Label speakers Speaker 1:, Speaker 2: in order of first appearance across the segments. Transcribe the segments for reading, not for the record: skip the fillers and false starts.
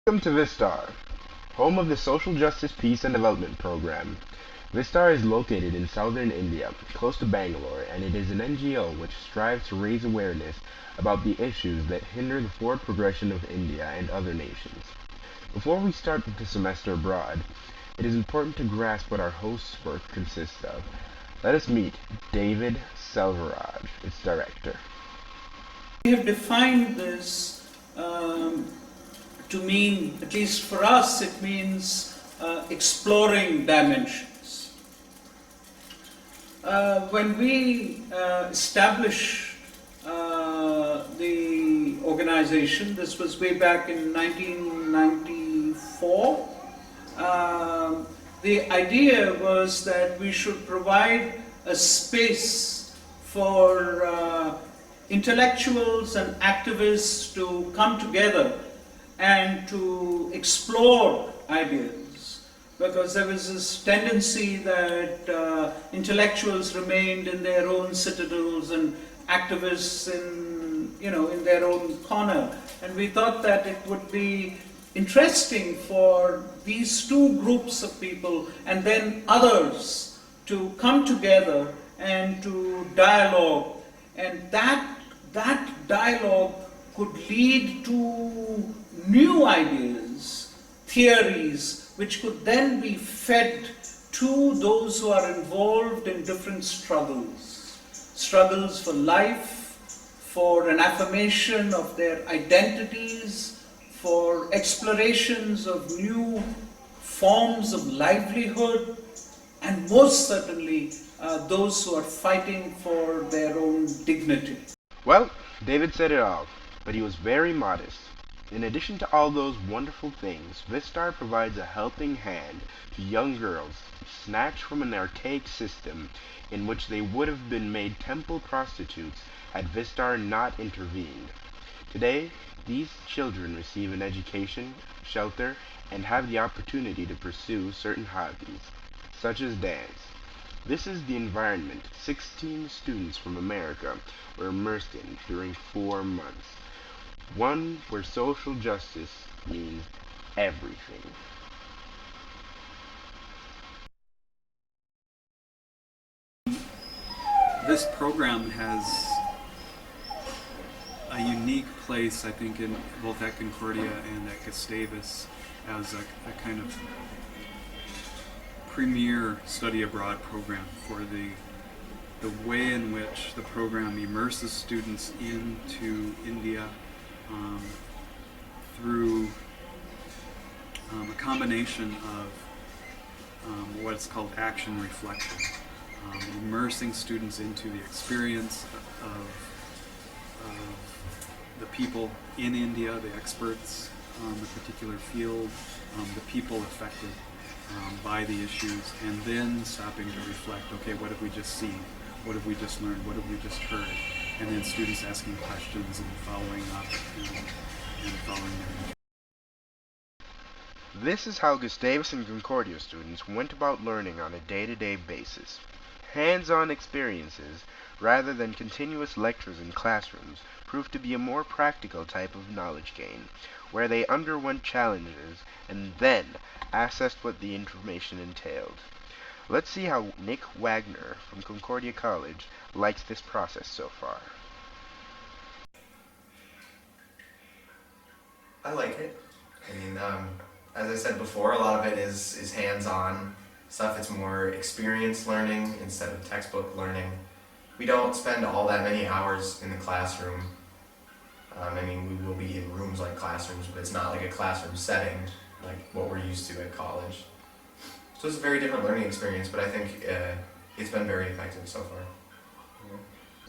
Speaker 1: Welcome to Visthar, home of the Social Justice Peace and Development Program. Visthar is located in southern India, close to Bangalore, and it is an NGO which strives to raise awareness about the issues that hinder the forward progression of India and other nations. Before we start with the semester abroad, it is important to grasp what our host's work consists of. Let us meet David Selvaraj, its director.
Speaker 2: We have defined this to mean, at least for us, it means exploring dimensions. When we established the organization, this was way back in 1994, the idea was that we should provide a space for intellectuals and activists to come together and to explore ideas, because there was this tendency that intellectuals remained in their own citadels and activists in their own corner, and we thought that it would be interesting for these two groups of people and then others to come together and to dialogue, and that dialogue could lead to new ideas, theories, which could then be fed to those who are involved in different struggles for life, for an affirmation of their identities, for explorations of new forms of livelihood, and most certainly those who are fighting for their own dignity.
Speaker 1: Well, David said it all, but he was very modest. In addition to all those wonderful things, Visthar provides a helping hand to young girls snatched from an archaic system in which they would have been made temple prostitutes had Visthar not intervened. Today, these children receive an education, shelter, and have the opportunity to pursue certain hobbies, such as dance. This is the environment 16 students from America were immersed in during 4 months. One where social justice means everything.
Speaker 3: This program has a unique place, I think, in both at Concordia and at Gustavus as a kind of premier study abroad program for the way in which the program immerses students into India through a combination of what's called action reflection, immersing students into the experience of the people in India, the experts on the particular field, the people affected by the issues, and then stopping to reflect, okay, what have we just seen? What have we just learned? What have we just heard? And then students asking questions and following up and following their.
Speaker 1: This is how Gustavus and Concordia students went about learning on a day-to-day basis. Hands-on experiences, rather than continuous lectures in classrooms, proved to be a more practical type of knowledge gain, where they underwent challenges and then assessed what the information entailed. Let's see how Nick Wagner from Concordia College likes this process so far.
Speaker 4: I like it. I mean, as I said before, a lot of it is hands-on stuff. It's more experience learning instead of textbook learning. We don't spend all that many hours in the classroom. I mean, we will be in rooms like classrooms, but it's not like a classroom setting like what we're used to at college. So it's a very different learning experience, but I think it's been very effective so far.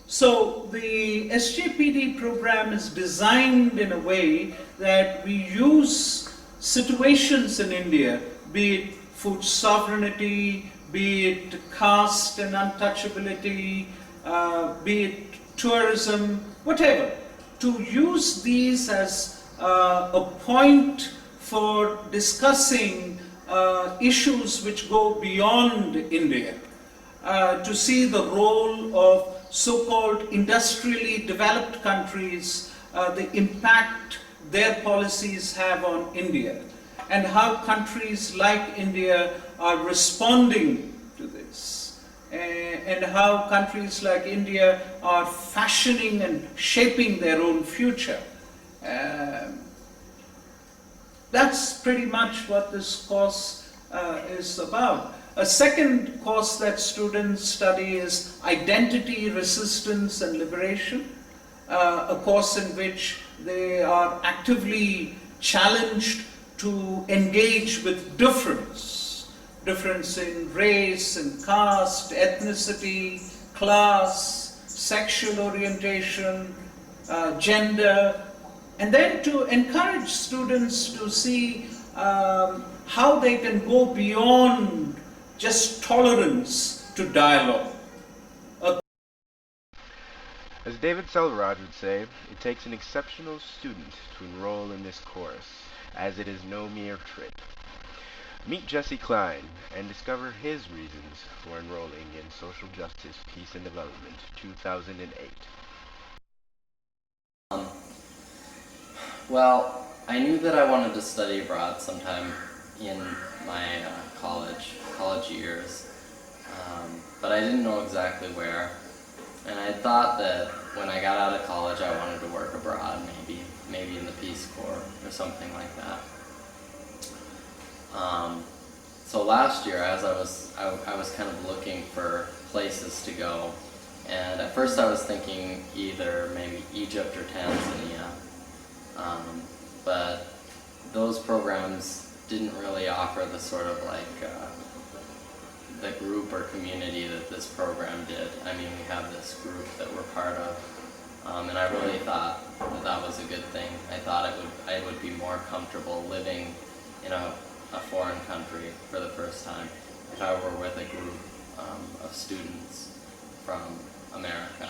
Speaker 2: So the SJPD program is designed in a way that we use situations in India, be it food sovereignty, be it caste and untouchability, be it tourism, whatever, to use these as a point for discussing issues which go beyond India, to see the role of so-called industrially developed countries, the impact their policies have on India, and how countries like India are responding to this, and how countries like India are fashioning and shaping their own future. That's pretty much what this course is about. A second course that students study is Identity, Resistance and Liberation, a course in which they are actively challenged to engage with difference in race and caste, ethnicity, class, sexual orientation, gender, and then to encourage students to see how they can go beyond just tolerance to dialogue.
Speaker 1: As David Selvaraj would say, it takes an exceptional student to enroll in this course, as it is no mere trip. Meet Jesse Klein and discover his reasons for enrolling in Social Justice, Peace and Development 2008.
Speaker 5: Well, I knew that I wanted to study abroad sometime in my college years, but I didn't know exactly where. And I thought that when I got out of college, I wanted to work abroad, maybe in the Peace Corps or something like that. So last year, as I was kind of looking for places to go, and at first I was thinking either maybe Egypt or Tanzania, but those programs didn't really offer the sort of the group or community that this program did. I mean, we have this group that we're part of, and I really thought that was a good thing. I thought I would be more comfortable living in a foreign country for the first time if I were with a group of students from America.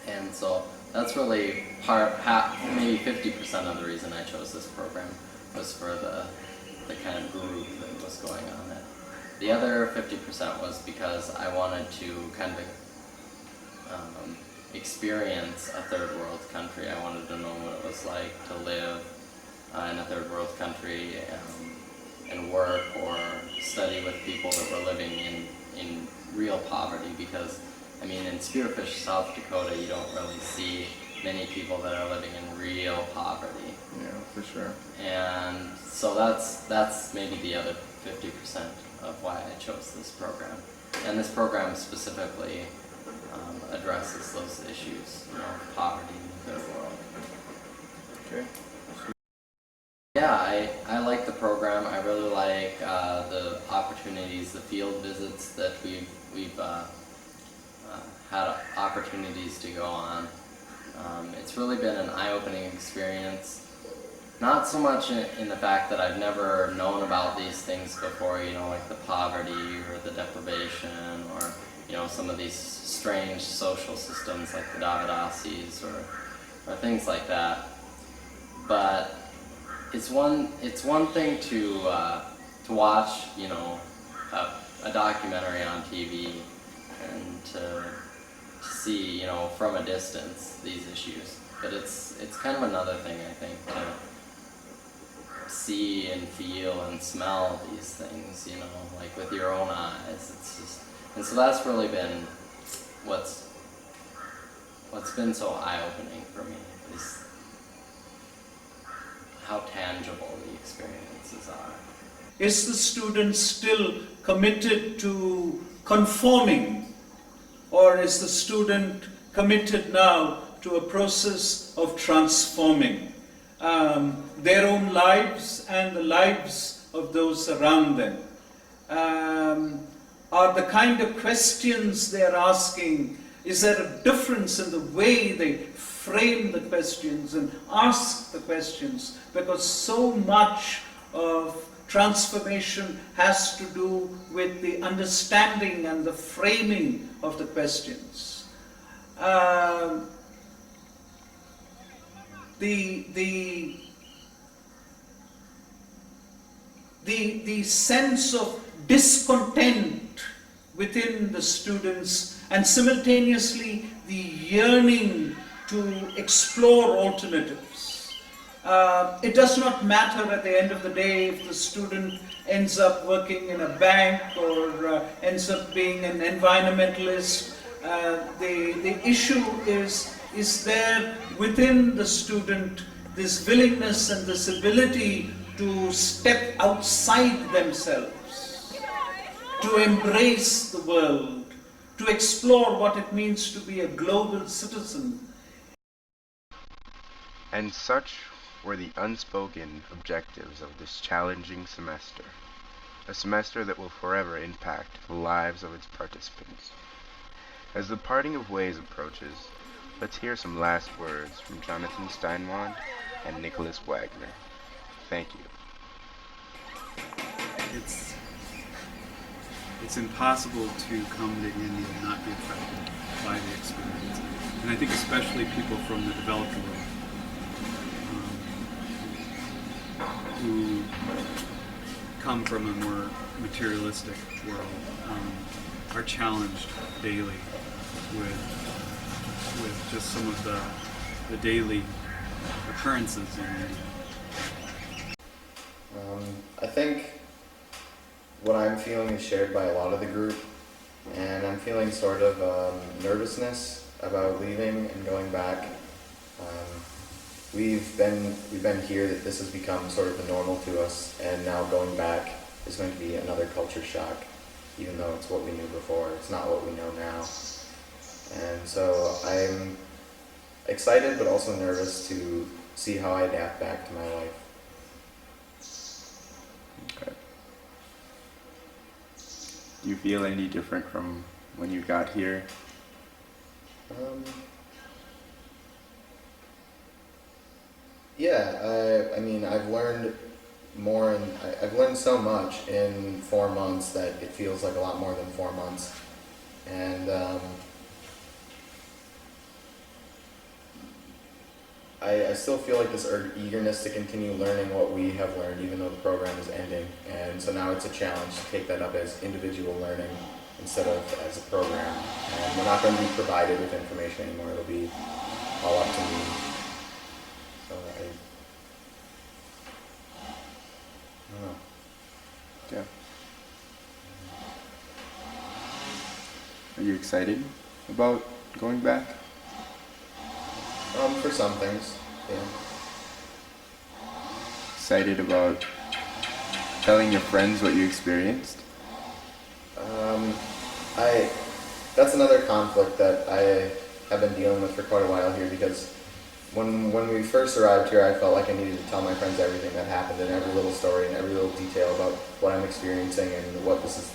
Speaker 5: And so that's really maybe 50% of the reason I chose this program was for the kind of group that was going on there. The other 50% was because I wanted to kind of experience a third world country. I wanted to know what it was like to live in a third world country and work or study with people that were living in real poverty, because I mean, in Spearfish, South Dakota, you don't really see many people that are living in real poverty.
Speaker 1: Yeah, for sure.
Speaker 5: And so that's maybe the other 50% of why I chose this program. And this program specifically addresses those issues, poverty in the third world.
Speaker 1: Okay.
Speaker 5: Yeah, I like the program. I really like the opportunities, the field visits that we've had opportunities to go on. It's really been an eye-opening experience. Not so much in the fact that I've never known about these things before, like the poverty or the deprivation or, some of these strange social systems like the Davidasis or things like that. But it's one thing to watch, a documentary on TV and to see, from a distance these issues. But it's kind of another thing, I think, to see and feel and smell these things, like with your own eyes. And so that's really been what's been so eye-opening for me, is how tangible the experiences are.
Speaker 2: Is the student still committed to conforming, or is the student committed now to a process of transforming their own lives and the lives of those around them? Are the kind of questions they're asking, is there a difference in the way they frame the questions and ask the questions? Because so much of transformation has to do with the understanding and the framing of the questions. The sense of discontent within the students, and simultaneously the yearning to explore alternatives, It does not matter at the end of the day if the student ends up working in a bank or ends up being an environmentalist. The issue is there within the student this willingness and this ability to step outside themselves, to embrace the world, to explore what it means to be a global citizen.
Speaker 1: And such were the unspoken objectives of this challenging semester, a semester that will forever impact the lives of its participants. As the parting of ways approaches, let's hear some last words from Jonathan Steinwand and Nicholas Wagner. Thank you.
Speaker 3: It's impossible to come to India and not be affected by the experience. And I think especially people from the developed world who come from a more materialistic world are challenged daily with just some of the daily occurrences in India.
Speaker 4: I think what I'm feeling is shared by a lot of the group, and I'm feeling sort of nervousness about leaving and going back. We've been here that this has become sort of the normal to us, and now going back is going to be another culture shock, even though it's what we knew before. It's not what we know now. And so I'm excited but also nervous to see how I adapt back to my life.
Speaker 6: Okay. Do you feel any different from when you got here?
Speaker 4: Yeah, I mean, I've learned more, and I've learned so much in 4 months that it feels like a lot more than 4 months. And I still feel like this eagerness to continue learning what we have learned, even though the program is ending. And so now it's a challenge to take that up as individual learning instead of as a program. And we're not going to be provided with information anymore. It'll be all up to me. So I don't know.
Speaker 6: Yeah. Are you excited about going back?
Speaker 4: For some things, yeah.
Speaker 6: Excited about telling your friends what you experienced?
Speaker 4: That's another conflict that I have been dealing with for quite a while here, because when we first arrived here, I felt like I needed to tell my friends everything that happened and every little story and every little detail about what I'm experiencing and what this is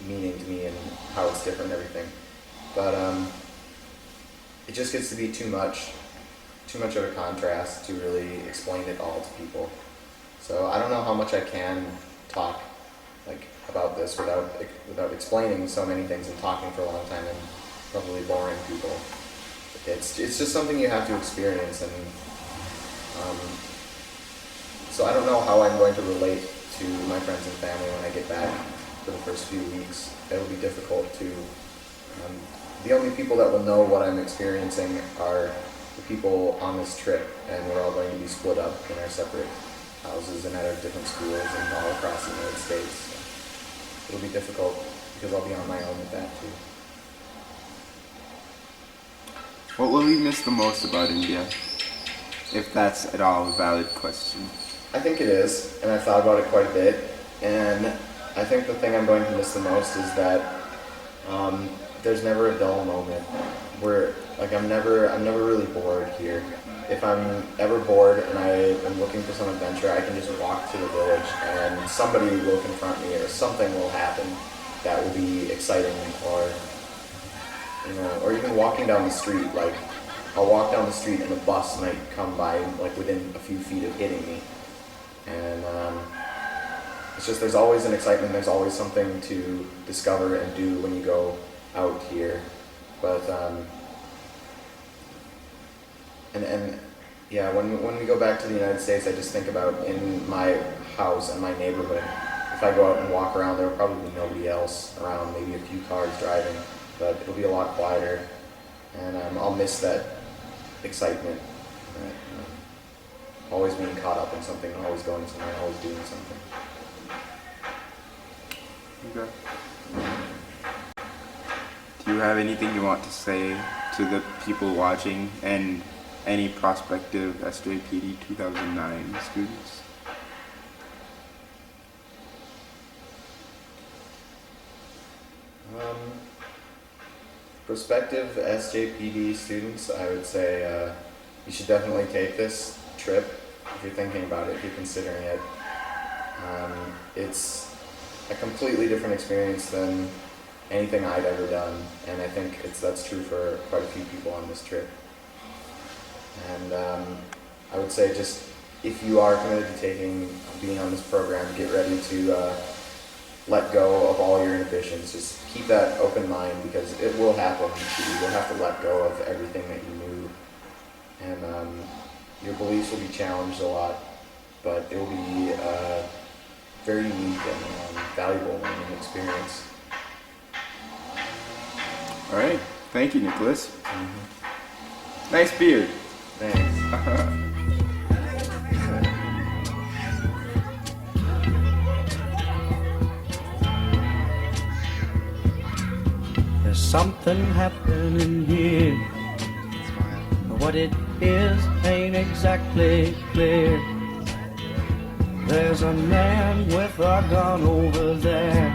Speaker 4: meaning to me and how it's different and everything. But it just gets to be too much of a contrast to really explain it all to people. So I don't know how much I can talk about this without explaining so many things and talking for a long time and probably boring people. It's just something you have to experience, and so I don't know how I'm going to relate to my friends and family when I get back for the first few weeks. It'll be difficult to. The only people that will know what I'm experiencing are the people on this trip, and we're all going to be split up in our separate houses and at our different schools and all across the United States. So it'll be difficult because I'll be on my own with that too.
Speaker 6: What will you miss the most about India? If that's at all a valid question.
Speaker 4: I think it is, and I've thought about it quite a bit, and I think the thing I'm going to miss the most is that there's never a dull moment. I'm never really bored here. If I'm ever bored and I am looking for some adventure, I can just walk to the village and somebody will confront me or something will happen that will be exciting, or even walking down the street. Like, I'll walk down the street and a bus might come by within a few feet of hitting me. And it's just, there's always an excitement, there's always something to discover and do when you go out here. But yeah, when we go back to the United States, I just think about in my house and my neighborhood. If I go out and walk around, there will probably be nobody else around, maybe a few cars driving, but it'll be a lot quieter, and I'll miss that excitement that
Speaker 7: always being caught up in something, always going somewhere, always doing something.
Speaker 6: Okay. Do you have anything you want to say to the people watching and any prospective SJPD 2009 students?
Speaker 7: Prospective SJPD students, I would say you should definitely take this trip if you're thinking about it, if you're considering it. It's a completely different experience than anything I'd ever done, and I think that's true for quite a few people on this trip. And I would say just if you are committed to being on this program, get ready to let go of all your inhibitions. Just keep that open mind, because it will happen to you. You'll have to let go of everything that you knew, and your beliefs will be challenged a lot, but it will be a very unique and valuable learning experience.
Speaker 6: All right. Thank you, Nicholas. Nice beard.
Speaker 7: Thanks.
Speaker 8: There's something happening here. What it is ain't exactly clear. There's a man with a gun over there,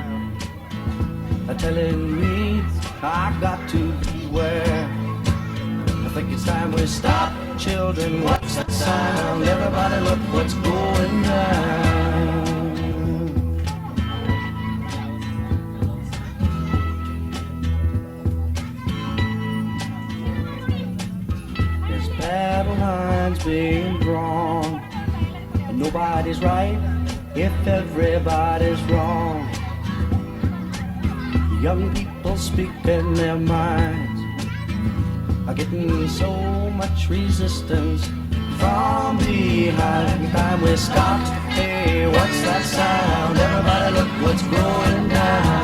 Speaker 8: telling me I got to beware. I think it's time we stop, children. What's that sound? Everybody look what's going down. There's battle lines being drawn. Nobody's right if everybody's wrong. Young people speaking their minds are getting so much resistance from behind. Time we stopped. Hey, what's that sound? Everybody look what's going down.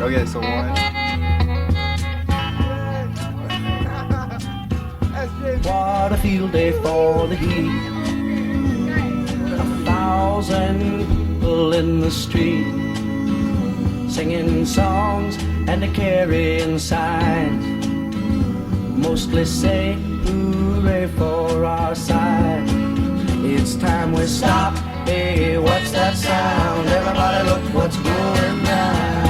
Speaker 6: Okay, so one.
Speaker 8: What a field day for the heat. 1,000 people in the street, singing songs and carrying signs, mostly say hooray for our side. It's time we stop. Hey, what's that sound? Everybody look what's going down.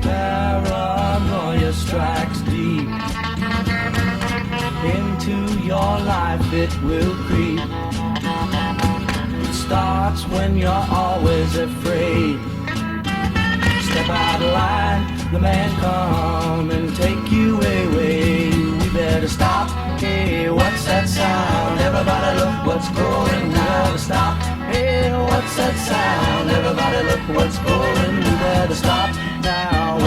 Speaker 8: Paranoia strikes deep into your life, it will creep. It starts when you're always afraid. Step out of line, the man come and take you away. We better stop. Hey, what's that sound? Everybody look what's going. We better stop. Hey, what's that sound? Everybody look what's going. We better stop now.